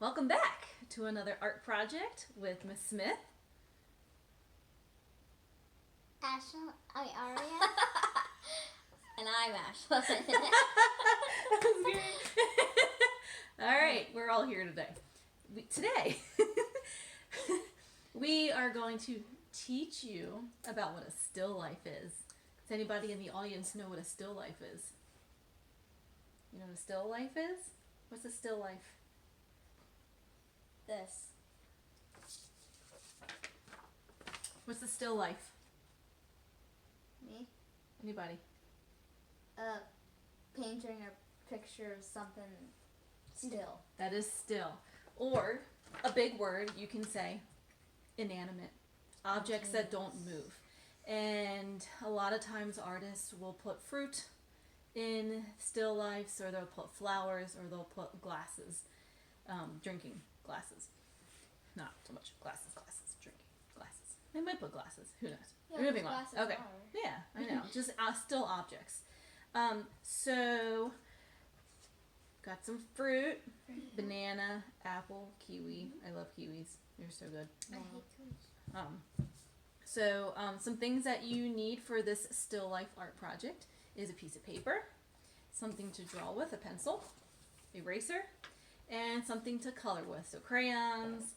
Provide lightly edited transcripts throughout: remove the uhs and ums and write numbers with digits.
Welcome back to another art project with Miss Smith. Aria. And I'm Ashley. All right, we're all here today. Today, we are going to teach you about what a still life is. Does anybody in the audience know what a still life is? You know what a still life is? What's a still life? This. What's a still life? Me? Anybody? Painting a picture of something still. That is still. Or, a big word, you can say inanimate. Objects that don't move. And a lot of times artists will put fruit in still lifes, or they'll put flowers, or they'll put glasses, drinking glasses. Not so much glasses, drinking glasses. They might put glasses, who knows? Yeah, Moving on. Okay. Are. Yeah, I know. Just still objects. So, got some fruit, banana, apple, kiwi. I love kiwis. They're so good. I hate kiwis. Some things that you need for this still life art project is a piece of paper, something to draw with, a pencil, eraser, and something to color with. So crayons.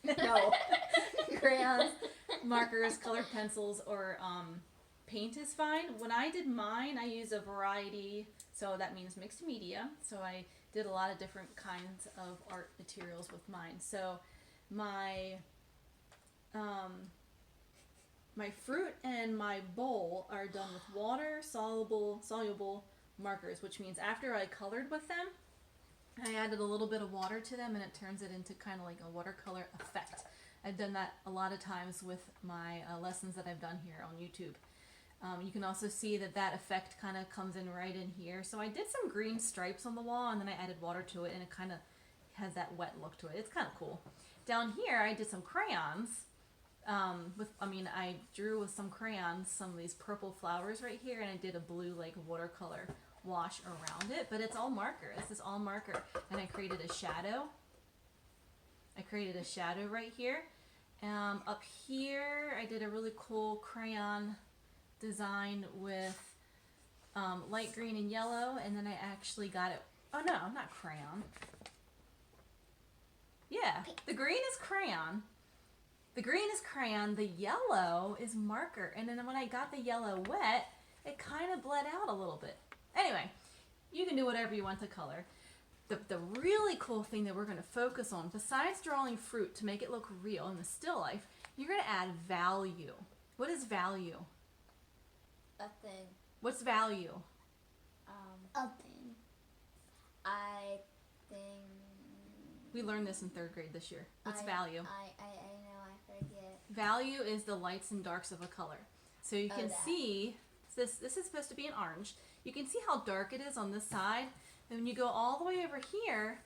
No. Crayons, markers, colored pencils, or paint is fine. When I did mine, I used a variety, so that means mixed media. So I did a lot of different kinds of art materials with mine. So my my fruit and my bowl are done with water soluble markers, which means after I colored with them, I added a little bit of water to them and it turns it into kind of like a watercolor effect. I've done that a lot of times with my lessons that I've done here on YouTube. You can also see that effect kind of comes in right in here. So I did some green stripes on the wall and then I added water to it and it kind of has that wet look to it. It's kind of cool. Down here I did some crayons. I drew with some crayons some of these purple flowers right here and I did a blue like watercolor wash around it, but it's all marker. This is all marker. And I created a shadow. Right here. Up here I did a really cool crayon design with light green and yellow, and then I actually got it, oh no, not crayon. Yeah, the green is crayon. The yellow is marker, and then when I got the yellow wet, it kind of bled out a little bit. Anyway, you can do whatever you want to color. The really cool thing that we're going to focus on, besides drawing fruit to make it look real in the still life, you're going to add value. What is value? A thing. What's value? A thing. I think. We learned this in 3rd grade this year. What's value? I know, I forget. Value is the lights and darks of a color. So you can see, this is supposed to be an orange. You can see how dark it is on this side. And when you go all the way over here,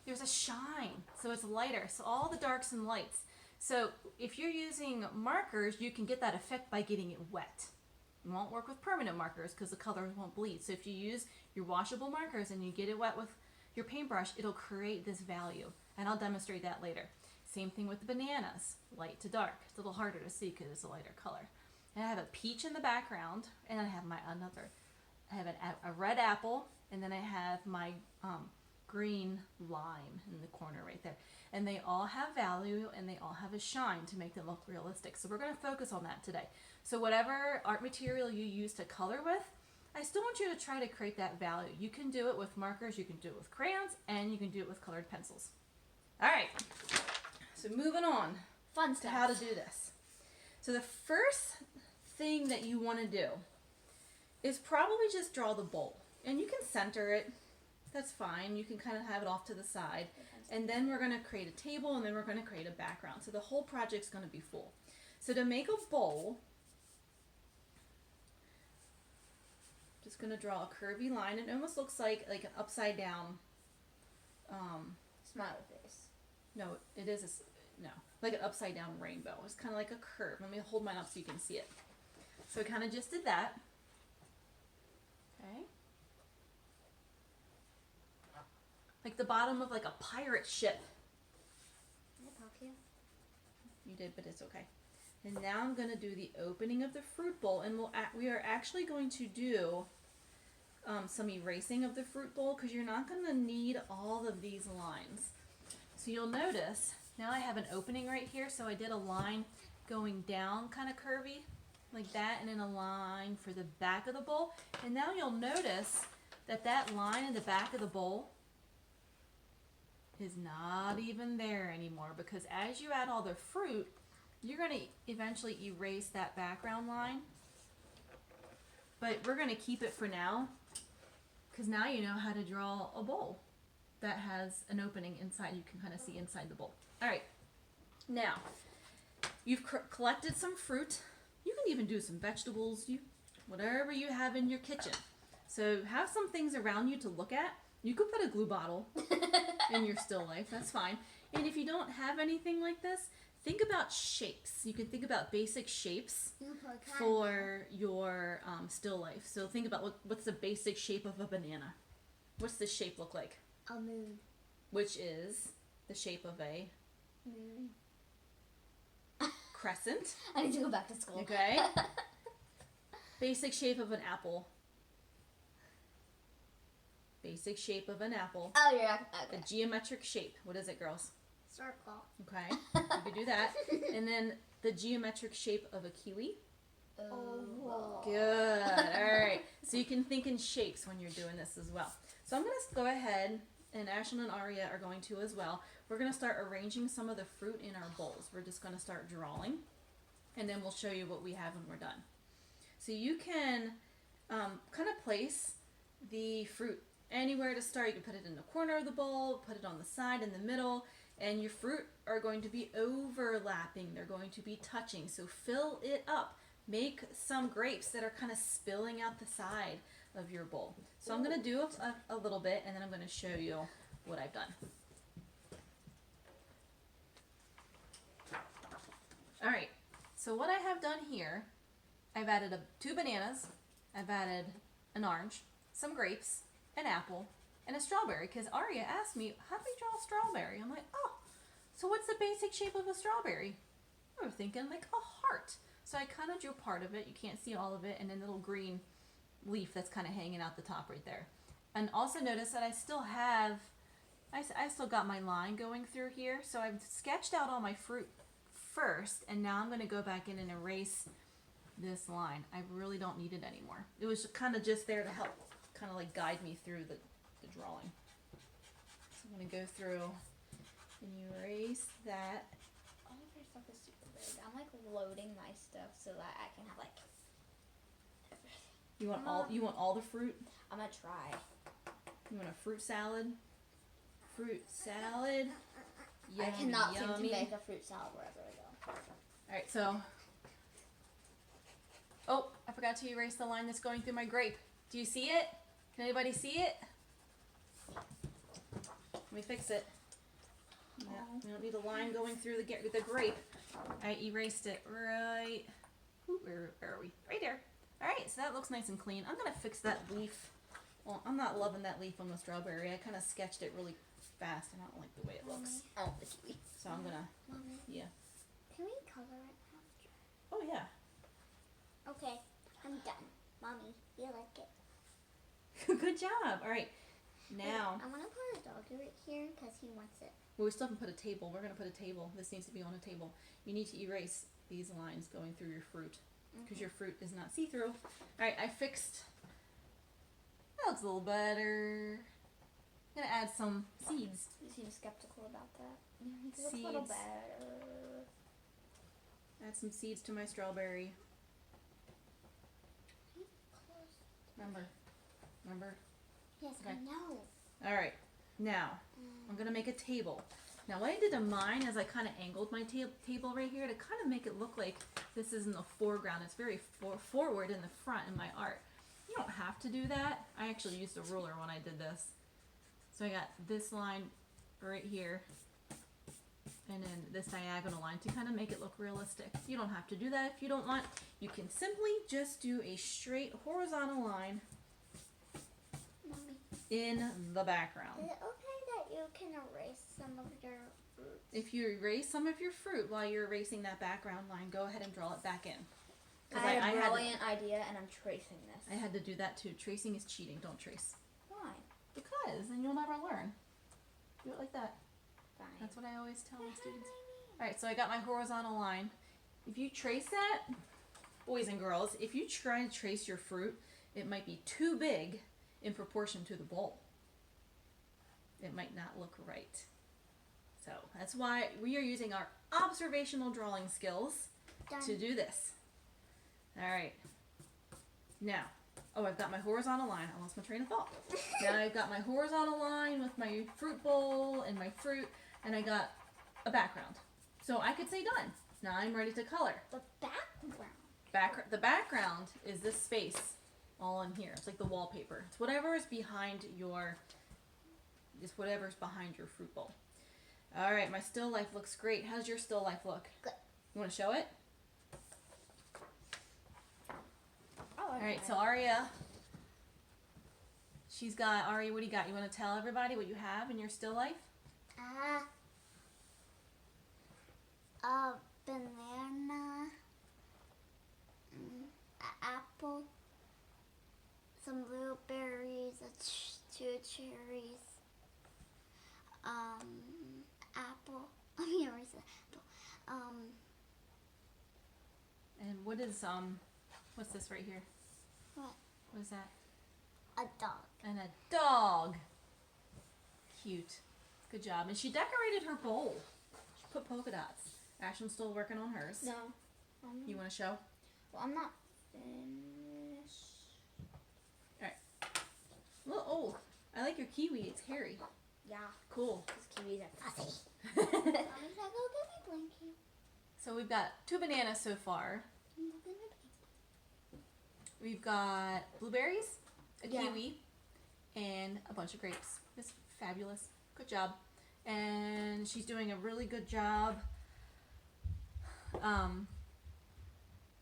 there's a shine. So it's lighter. So all the darks and lights. So if you're using markers, you can get that effect by getting it wet. You won't work with permanent markers because the colors won't bleed. So if you use your washable markers and you get it wet with your paintbrush, it'll create this value. And I'll demonstrate that later. Same thing with the bananas, light to dark. It's a little harder to see because it's a lighter color. And I have a peach in the background, and I have a red apple, and then I have my green lime in the corner right there. And they all have value and they all have a shine to make them look realistic. So we're going to focus on that today. So whatever art material you use to color with, I still want you to try to create that value. You can do it with markers, you can do it with crayons, and you can do it with colored pencils. All right, so moving on Fun to stuff. how to do this. So the first thing that you want to do is probably just draw the bowl. And you can center it. That's fine. You can kind of have it off to the side. And then we're going to create a table and then we're going to create a background. So the whole project's going to be full. So to make a bowl, just going to draw a curvy line. It almost looks like an upside down. Smiley face. No, it is like an upside down rainbow. It's kind of like a curve. Let me hold mine up so you can see it. So I kind of just did that. Okay. like the bottom of like a pirate ship. Did I pop you? You did, but it's okay. And now I'm going to do the opening of the fruit bowl, and we are actually going to do some erasing of the fruit bowl because you're not going to need all of these lines. So you'll notice now I have an opening right here, so I did a line going down kind of curvy like that, and then a line for the back of the bowl. And now you'll notice that that line in the back of the bowl is not even there anymore, because as you add all the fruit, you're going to eventually erase that background line. But we're going to keep it for now, because now you know how to draw a bowl that has an opening inside. You can kind of see inside the bowl. All right, now you've collected some fruit. You can even do some vegetables, whatever you have in your kitchen. So have some things around you to look at. You could put a glue bottle in your still life, that's fine. And if you don't have anything like this, think about shapes. You can think about basic shapes for your still life. So think about what's the basic shape of a banana. What's the shape look like? A moon. Which is the shape of a Moon. crescent. I need to go back to school. Okay. Basic shape of an apple. Basic shape of an apple. Oh, yeah. Okay. A geometric shape. What is it, girls? Circle. Okay. You could do that. And then the geometric shape of a kiwi. Oh. Good. All right. So you can think in shapes when you're doing this as well. So I'm going to go ahead, and Ashlyn and Aria are going to as well. We're going to start arranging some of the fruit in our bowls. We're just going to start drawing, and then we'll show you what we have when we're done. So you can kind of place the fruit anywhere to start. You can put it in the corner of the bowl, put it on the side, in the middle, and your fruit are going to be overlapping. They're going to be touching. So fill it up. Make some grapes that are kind of spilling out the side of your bowl. So I'm going to do a little bit, and then I'm going to show you what I've done. All right, so what I have done here, I've added 2 bananas, I've added an orange, some grapes, an apple, and a strawberry, because Aria asked me, how do we draw a strawberry? I'm like, oh, so what's the basic shape of a strawberry? I was thinking like a heart. So I kind of drew part of it. You can't see all of it, and then the little green leaf that's kind of hanging out the top right there. And also notice that I still have, I still got my line going through here. So I've sketched out all my fruit first, and now I'm going to go back in and erase this line. I really don't need it anymore. It was kind of just there to help kind of like guide me through the drawing. So I'm going to go through and erase that. All of your stuff is super big. I'm like loading my stuff so that I can have like everything. You want all the fruit? I'm gonna try. You want a fruit salad? Fruit salad. I cannot seem yummy. to make a fruit salad wherever I go. Alright, so. Oh, I forgot to erase the line that's going through my grape. Do you see it? Can anybody see it? Let me fix it. No, we don't need a line going through the grape. I erased it right. Ooh, where are we? Right there. Alright, so that looks nice and clean. I'm going to fix that leaf. Well, I'm not loving that leaf on the strawberry. I kind of sketched it really fast, and I don't like the way it looks. Oh, the kiwi. So I'm going to, Mommy, yeah. can we color it after? Oh, yeah. Okay, I'm done. Mommy, you like it? Good job. Alright, now. I want to put a dog right here because he wants it. Well, we still haven't put a table. We're going to put a table. This needs to be on a table. You need to erase these lines going through your fruit, because your fruit is not see-through. Alright, I fixed. That looks a little better. I'm going to add some seeds. You seem skeptical about that. It looks a little Seeds. better. Add some seeds to my strawberry. Remember? Yes, Okay. I know. Alright, now I'm going to make a table. Now what I did on mine is I kind of angled my table right here to kind of make it look like this is in the foreground. It's very forward in the front in my art. You don't have to do that. I actually used a ruler when I did this. So I got this line right here, and then this diagonal line to kind of make it look realistic. You don't have to do that if you don't want. You can simply just do a straight horizontal line Mommy, in the background. is it okay that some of your fruits. If you erase some of your fruit while you're erasing that background line, go ahead and draw it back in. I had a brilliant idea, and I'm tracing this. I had to do that too. Tracing is cheating. Don't trace. Why? Because then you'll never learn. Do it like that. Fine. That's what I always tell my students. Alright, so I got my horizontal line. If you trace that, boys and girls, if you try to trace your fruit, it might be too big in proportion to the bowl. It might not look right. So that's why we are using our observational drawing skills to do this. Alright. Now, I've got my horizontal line. I lost my train of thought. Now I've got my horizontal line with my fruit bowl and my fruit, and I got a background. So I could say done. Now I'm ready to color. The background. The background is this space all in here. It's like the wallpaper. It's whatever is behind your, whatever's behind your fruit bowl. Alright, my still life looks great. How's your still life look? Good. You want to show it? Oh, Alright, so Aria, Aria, what do you got? You want to tell everybody what you have in your still life? A banana, an apple, some blueberries, two cherries, apple. I mean, erase the apple. And what is, what's this right here? What? What is that? A dog. And a dog. Cute. Good job. And she decorated her bowl. She put polka dots. Ashlyn's still working on hers. No. You want to show? Well, I'm not finished. Alright. A little old. I like your kiwi. It's hairy. Yeah. Cool. These kiwis are fussy. Mommy's like, go get my blanket. So we've got 2 bananas so far. We've got blueberries, a kiwi, and a bunch of grapes. It's fabulous. Good job. And she's doing a really good job. Are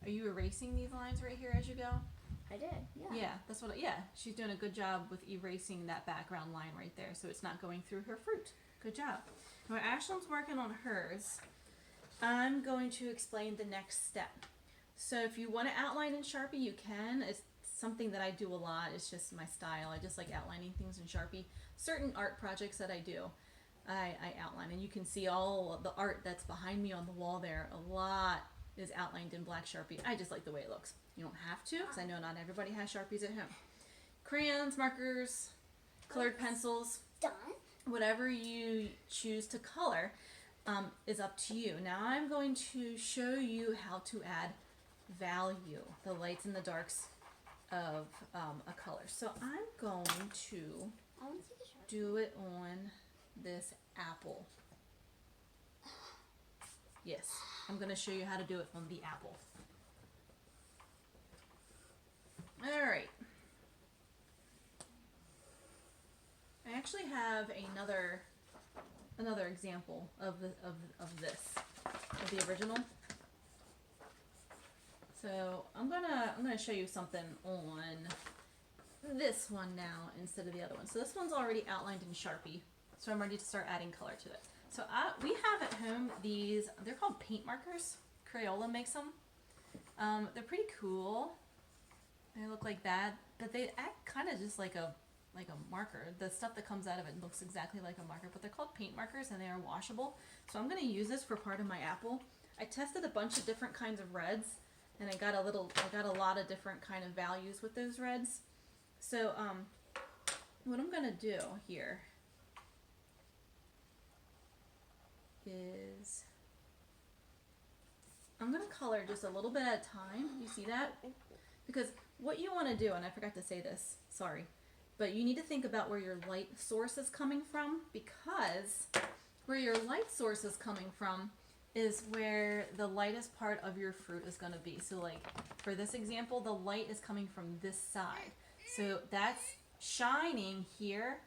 you erasing these lines right here as you go? I did, yeah. Yeah, that's what. Yeah, she's doing a good job with erasing that background line right there, so it's not going through her fruit. Good job. Now, Ashlyn's working on hers. I'm going to explain the next step. So if you want to outline in Sharpie, you can. It's something that I do a lot. It's just my style. I just like outlining things in Sharpie. Certain art projects that I do, I outline. And you can see all the art that's behind me on the wall there. A lot is outlined in black Sharpie. I just like the way it looks. You don't have to, because I know not everybody has Sharpies at home. Crayons, markers, colored pencils. Done. Whatever you choose to color is up to you. Now I'm going to show you how to add value, the lights and the darks of a color. So I'm going to I want to see the shark. do it on this apple. Yes, I'm going to show you how to do it on the apple. Alright. I actually have another example of this, of the original. So I'm gonna show you something on this one now instead of the other one. So this one's already outlined in Sharpie, so I'm ready to start adding color to it. So we have at home these, they're called paint markers. Crayola makes them. They're pretty cool. They look like that, but they act kind of just like a marker. The stuff that comes out of it looks exactly like a marker, but they're called paint markers and they are washable. So I'm going to use this for part of my apple. I tested a bunch of different kinds of reds, and I got a lot of different kind of values with those reds. So what I'm going to do here is I'm going to color just a little bit at a time. You see that? Because what you want to do, and I forgot to say this, sorry, but you need to think about where your light source is coming from, because where your light source is coming from is where the lightest part of your fruit is going to be. So like for this example, the light is coming from this side. So that's shining here,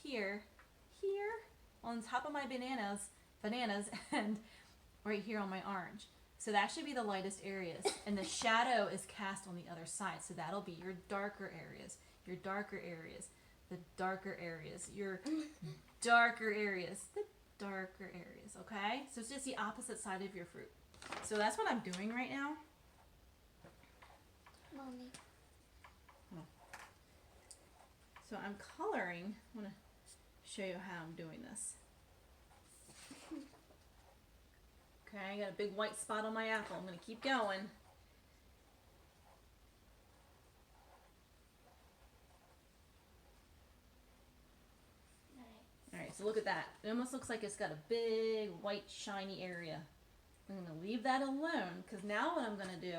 here, here on top of my bananas, and right here on my orange. So that should be the lightest areas, and the shadow is cast on the other side. So that'll be your darker areas, the darker areas, your darker areas, the darker areas, okay? So it's just the opposite side of your fruit. So that's what I'm doing right now. Mommy. So I'm coloring. I want to show you how I'm doing this. Okay, I got a big white spot on my apple. I'm going to keep going. Alright, so look at that. It almost looks like it's got a big white shiny area. I'm going to leave that alone because now what I'm going to do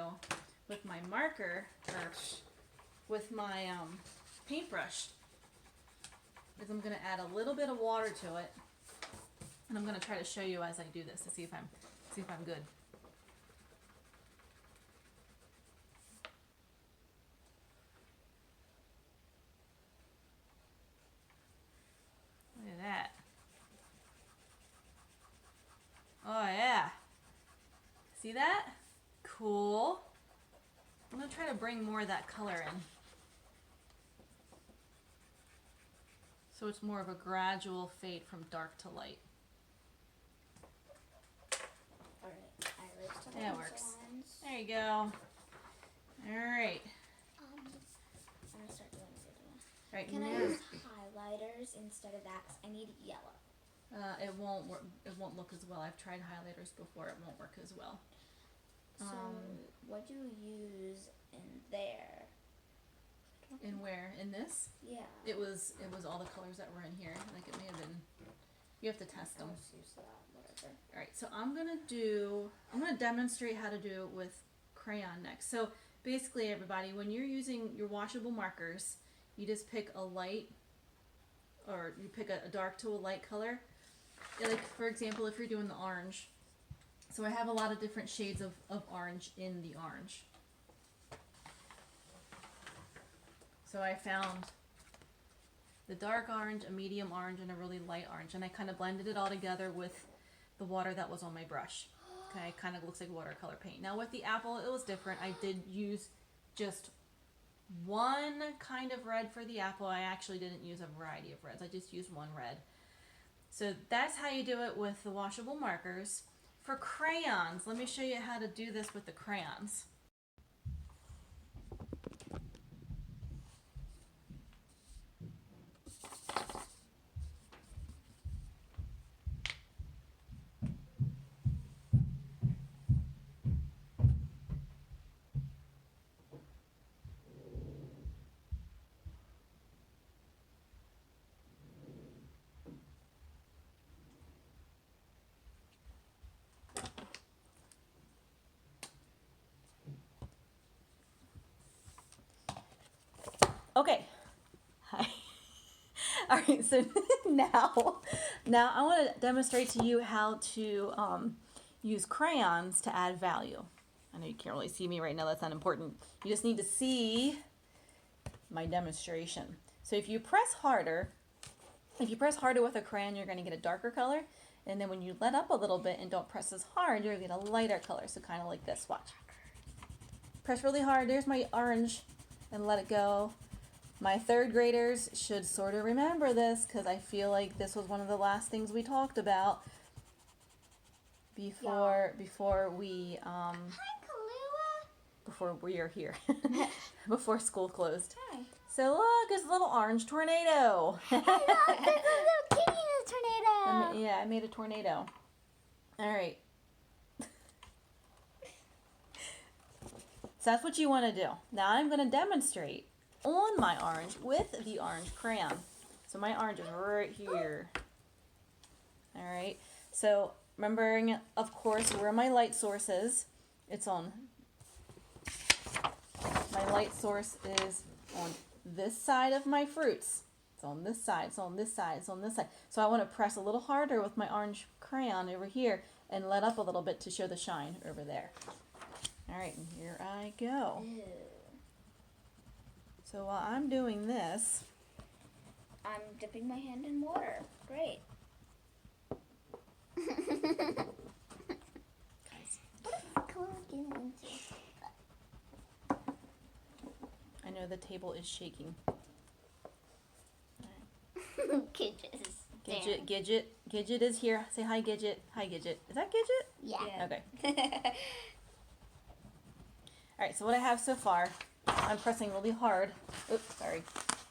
with my marker, or with my paintbrush, is I'm going to add a little bit of water to it. And I'm going to try to show you as I do this to see if I'm good. Look at that. Oh yeah. See that? Cool. I'm going to try to bring more of that color in. So it's more of a gradual fade from dark to light. Alright, eyelids to That lines, works. lines. There you go. Alright. I'm gonna start doing the other one. Right Can I now, use highlighters instead of that? 'Cause I need yellow. it won't work. It won't look as well. I've tried highlighters before. It won't work as well. So what do you use in there? In where? In this? Yeah. It was all the colors that were in here. Like it may have been. You have to test them. I'll just use that, whatever. All right. So I'm gonna demonstrate how to do it with crayon next. So basically, everybody, when you're using your washable markers, you just pick a light, or you pick a dark to a light color. Like for example, if you're doing the orange. So I have a lot of different shades of orange in the orange. So I found the dark orange, a medium orange, and a really light orange. And I kind of blended it all together with the water that was on my brush. Okay, it kind of looks like watercolor paint. Now with the apple, it was different. I did use just one kind of red for the apple. I actually didn't use a variety of reds. I just used one red. So that's how you do it with the washable markers. For crayons, let me show you how to do this with the crayons. Okay. Hi. All right, so now I want to demonstrate to you how to use crayons to add value. I know you can't really see me right now, that's not important. You just need to see my demonstration. So if you press harder with a crayon, you're going to get a darker color. And then when you let up a little bit and don't press as hard, you're going to get a lighter color. So kind of like this, watch. Press really hard, there's my orange, and let it go. My third graders should sort of remember this because I feel like this was one of the last things we talked about before we Hi, Kahlua. before we are here before school closed. Hi. So look, it's a little orange tornado. Look, there's a little kitty in the tornado. Yeah, I made a tornado. All right. So that's what you want to do. Now I'm going to demonstrate on my orange with the orange crayon. So my orange is right here. All right. So remembering, of course, where my light source is. It's on. My light source is on this side of my fruits. It's on this side. It's on this side. It's on this side. So I want to press a little harder with my orange crayon over here and let up a little bit to show the shine over there. All right, and here I go. Ew. So while I'm doing this, I'm dipping my hand in water. Great. guys, Kahlua getting into I know the table is shaking. Kitches. Get Gidget, Gidget. Gidget is here. Say hi, Gidget. Hi, Gidget. Is that Gidget? Yeah. Okay. Alright, so what I have so far, I'm pressing really hard. Oops, sorry.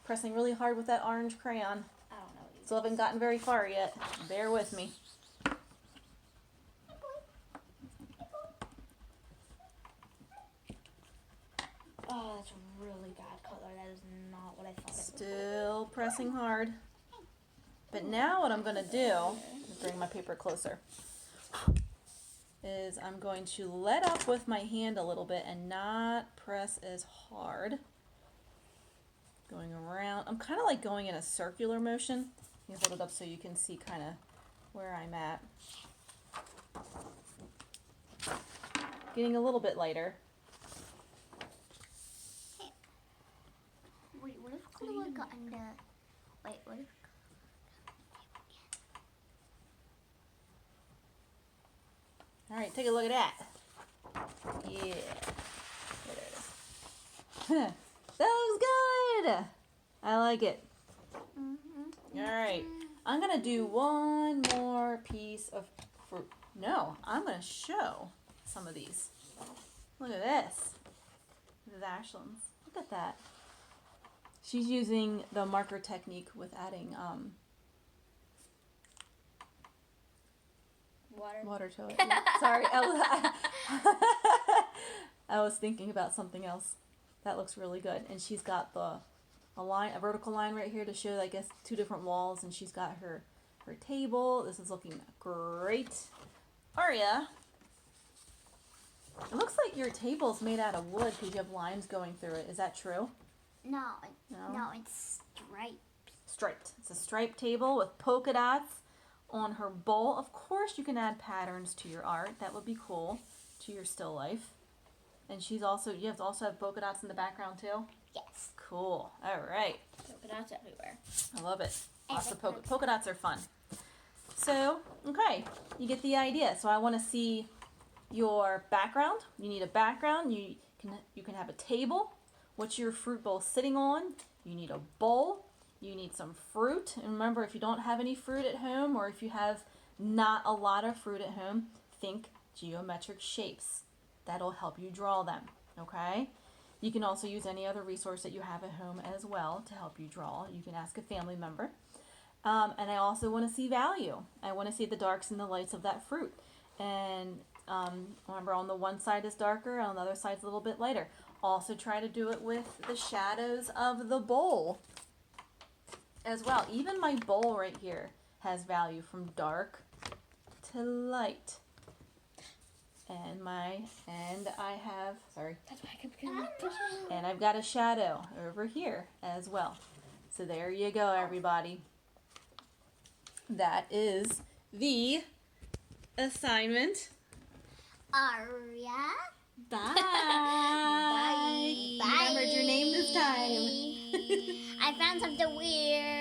Pressing really hard with that orange crayon. I don't know what you Still haven't gotten very far yet. Bear with me. Oh, that's a really bad color. That is not what I thought it was. Still pressing hard. But now what I'm going to do, bring my paper closer, is I'm going to let up with my hand a little bit and not press as hard. Going around. I'm kind of like going in a circular motion. You hold it up so you can see kind of where I'm at. Getting a little bit lighter. Wait, what if Chloe got in the... Wait, what if... Alright, take a look at that. Yeah. There it is. That looks good! I like it. Alright. I'm going to do one more piece of fruit. No, I'm going to show some of these. Look at this. This is Ashlyn's. Look at that. She's using the marker technique with adding water to it. Yeah. Sorry, I was thinking about something else. That looks really good. And she's got a vertical line right here to show, I guess, two different walls. And she's got her table. This is looking great. Aria, it looks like your table's made out of wood because you have lines going through it. Is that true? No, it's striped. Striped. It's a striped table with polka dots on her bowl. Of course you can add patterns to your art. That would be cool, to your still life. And you have to also have polka dots in the background too? Yes. Cool. All right. Polka dots everywhere. I love it. Lots of polka dots are fun. So, okay, you get the idea. So I want to see your background. You need a background. You can have a table. What's your fruit bowl sitting on? You need a bowl. You need some fruit. And remember, if you don't have any fruit at home, or if you have not a lot of fruit at home, think geometric shapes. That'll help you draw them, okay? You can also use any other resource that you have at home as well to help you draw. You can ask a family member. And I also want to see value. I want to see the darks and the lights of that fruit. And remember, on the one side is darker, on the other side is a little bit lighter. Also try to do it with the shadows of the bowl as well. Even my bowl right here has value from dark to light. And I have, sorry. That's why I kept getting like pushing. And I've got a shadow over here as well. So there you go, everybody. That is the assignment. Aria. Bye. Bye. You remembered your name this time. I found something weird.